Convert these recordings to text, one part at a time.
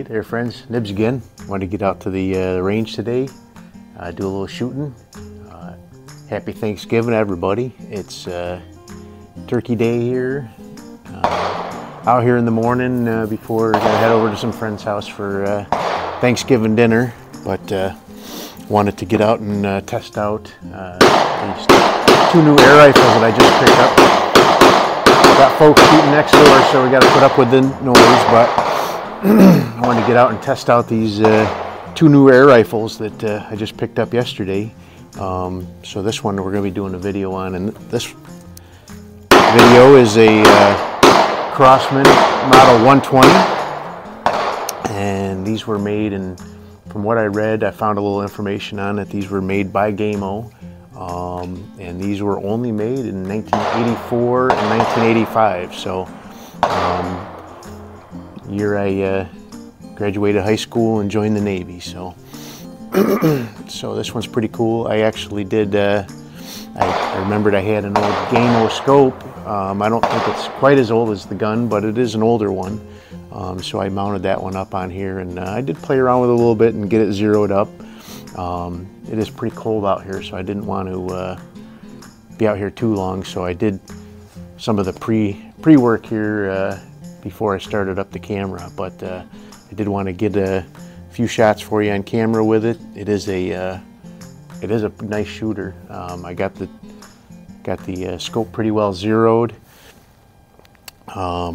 there, friends. Nibs again. Wanted to get out to the range today, do a little shooting. Happy Thanksgiving, everybody. It's Turkey Day here. Out here in the morning before we're gonna head over to some friend's house for Thanksgiving dinner. But wanted to get out and test out these two new air rifles that I just picked up. Got folks shooting next door, so we got to put up with the noise, but I wanted to get out and test out these two new air rifles that I just picked up yesterday. So this one we're going to be doing a video on, and this video is a Crosman Model 120, and these were made, and from what I read, I found a little information on it. These were made by Gamo. And these were only made in 1984 and 1985. So, year I graduated high school and joined the Navy. So, so this one's pretty cool. I actually did. I remembered I had an old gamo scope. I don't think it's quite as old as the gun, but it is an older one. So I mounted that one up on here, and I did play around with it a little bit and get it zeroed up. It is pretty cold out here, so I didn't want to be out here too long, so I did some of the pre-work here before I started up the camera. But I did want to get a few shots for you on camera with it. It is a nice shooter. I got the scope pretty well zeroed. I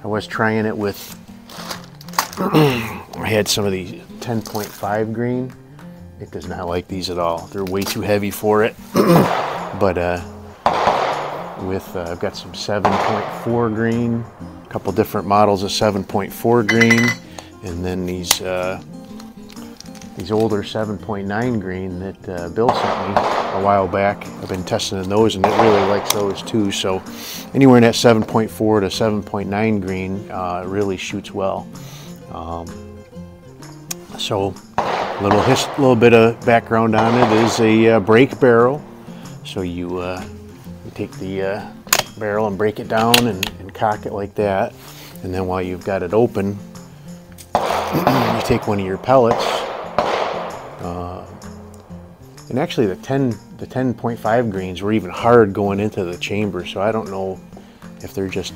was trying it with I had some of these 10.5 green. It does not like these at all. They're way too heavy for it. But I've got some 7.4 green, a couple different models of 7.4 green, and then these older 7.9 green that Bill sent me a while back. I've been testing those, and it really likes those too. So anywhere in that 7.4 to 7.9 green really shoots well. So a little bit of background on it is a break barrel. So you take the barrel and break it down and cock it like that, and then while you've got it open, you take one of your pellets. And actually the 10.5 greens were even hard going into the chamber, so I don't know if they're still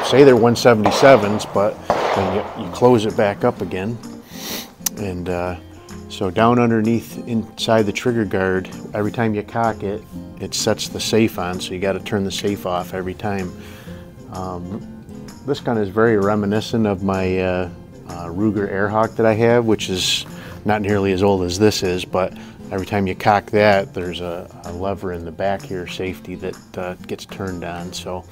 say they're 177s, but then you close it back up again. And so down underneath inside the trigger guard, every time you cock it, it sets the safe on, so you got to turn the safe off every time. This gun is very reminiscent of my Ruger Airhawk that I have, which is not nearly as old as this is, but every time you cock that, there's a lever in the back here, safety, that gets turned on. So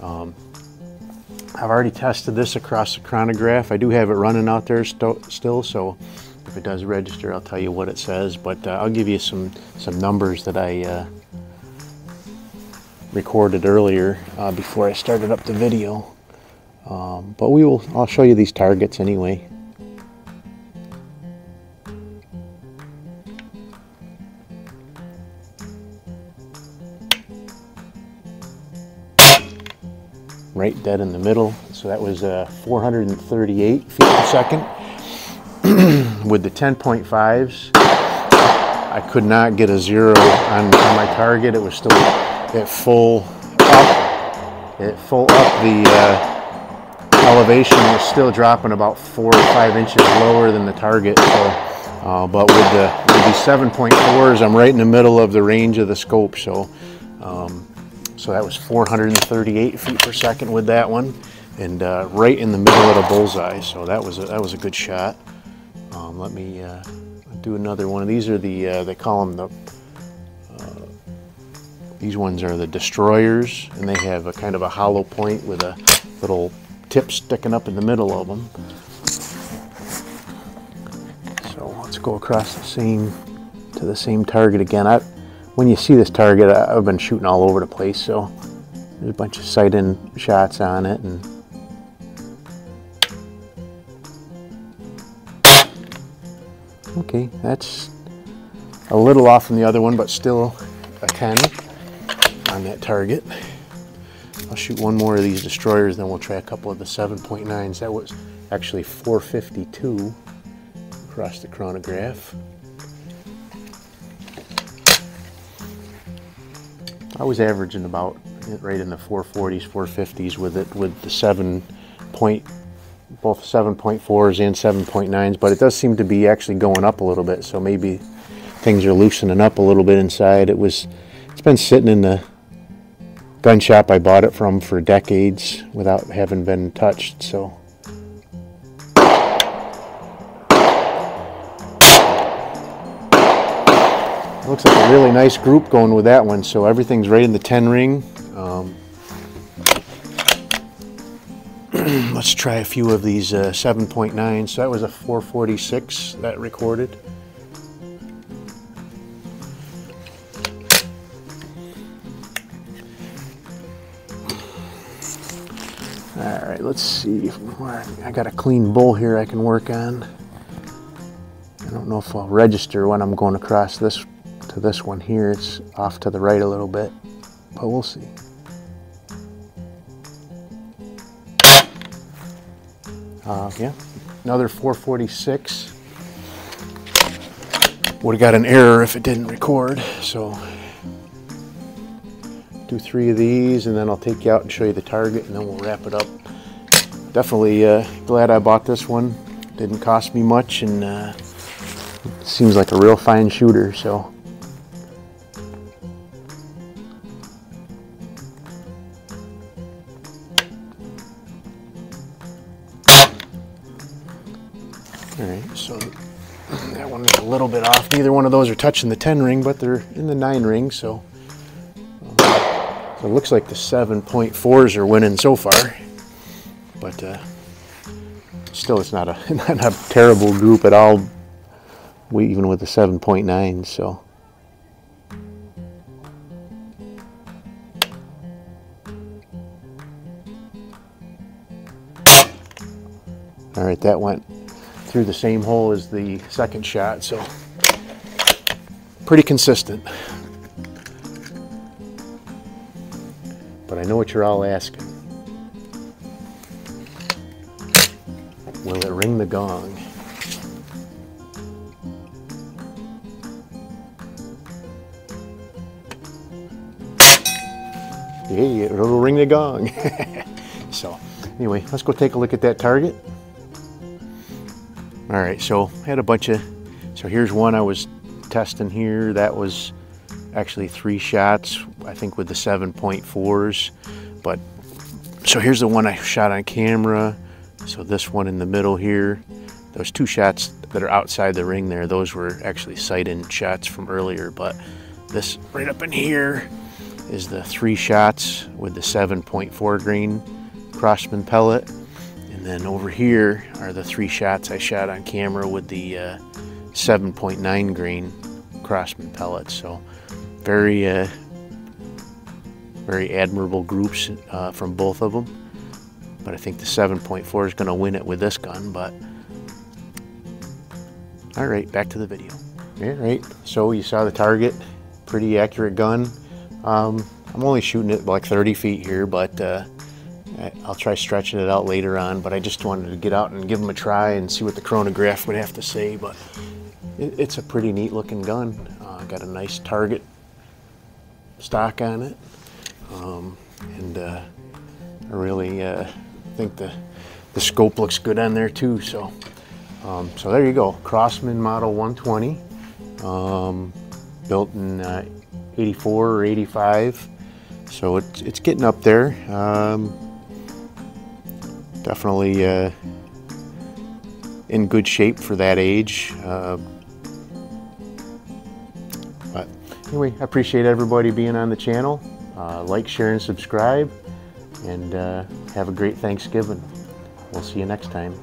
I've already tested this across the chronograph. I do have it running out there still, so if it does register, I'll tell you what it says. But I'll give you some numbers that I recorded earlier before I started up the video. But I'll show you these targets anyway. Right dead in the middle. So that was 438 feet per second. With the 10.5s, I could not get a zero on my target. It was still at full up. The elevation was still dropping about 4 or 5 inches lower than the target. So, but with the 7.4s, I'm right in the middle of the range of the scope. So. So that was 438 feet per second with that one, and right in the middle of the bullseye. So that was a good shot. Let me do another one. These are they call them these ones are the destroyers, and they have a kind of a hollow point with a little tip sticking up in the middle of them. So let's go across to the same target again. When you see this target, I've been shooting all over the place, so there's a bunch of sight-in shots on it. And okay, that's a little off from the other one, but still a 10 on that target. I'll shoot one more of these destroyers, then we'll try a couple of the 7.9s. That was actually 452 across the chronograph. I was averaging about right in the 440s, 450s with it, with the both 7.4s and 7.9s, but it does seem to be actually going up a little bit, so maybe things are loosening up a little bit inside. It's been sitting in the gun shop I bought it from for decades without having been touched, so. Looks like a really nice group going with that one, so everything's right in the 10 ring. Let's try a few of these 7.9s. So that was a 446 that recorded. All right, let's see. I got a clean bull here I can work on. I don't know if I'll register when I'm going across this to this one here. It's off to the right a little bit, but we'll see. Yeah, another 446. Would have got an error if it didn't record, so do 3 of these and then I'll take you out and show you the target and then we'll wrap it up. Definitely glad I bought this one. Didn't cost me much and seems like a real fine shooter, so. All right, so that one is a little bit off. Neither one of those are touching the 10 ring, but they're in the 9 ring, so. So it looks like the 7.4s are winning so far, but still it's not a terrible group at all, even with the 7.9s, so. All right, that went through the same hole as the second shot, so pretty consistent. But I know what you're all asking. Will it ring the gong? Yeah, it'll ring the gong. So anyway, let's go take a look at that target. All right, so I had a bunch of, so here's one I was testing here. That was actually 3 shots, I think with the 7.4s, but so here's the one I shot on camera. So this one in the middle here, those 2 shots that are outside the ring there, those were actually sight-in shots from earlier, but this right up in here is the 3 shots with the 7.4 grain Crossman pellet. And then over here are the 3 shots I shot on camera with the 7.9 grain Crossman pellets. So very admirable groups from both of them. But I think the 7.4 is going to win it with this gun. But all right, back to the video. All right, so you saw the target, pretty accurate gun. I'm only shooting it like 30 feet here, but I'll try stretching it out later on, but I just wanted to get out and give them a try and see what the chronograph would have to say. But it's a pretty neat looking gun. Got a nice target stock on it, and I really think the scope looks good on there too. So so there you go, Crossman Model 120, built in 84 or 85. So it's getting up there. Definitely in good shape for that age. But anyway, I appreciate everybody being on the channel. Like, share, and subscribe. And have a great Thanksgiving. We'll see you next time.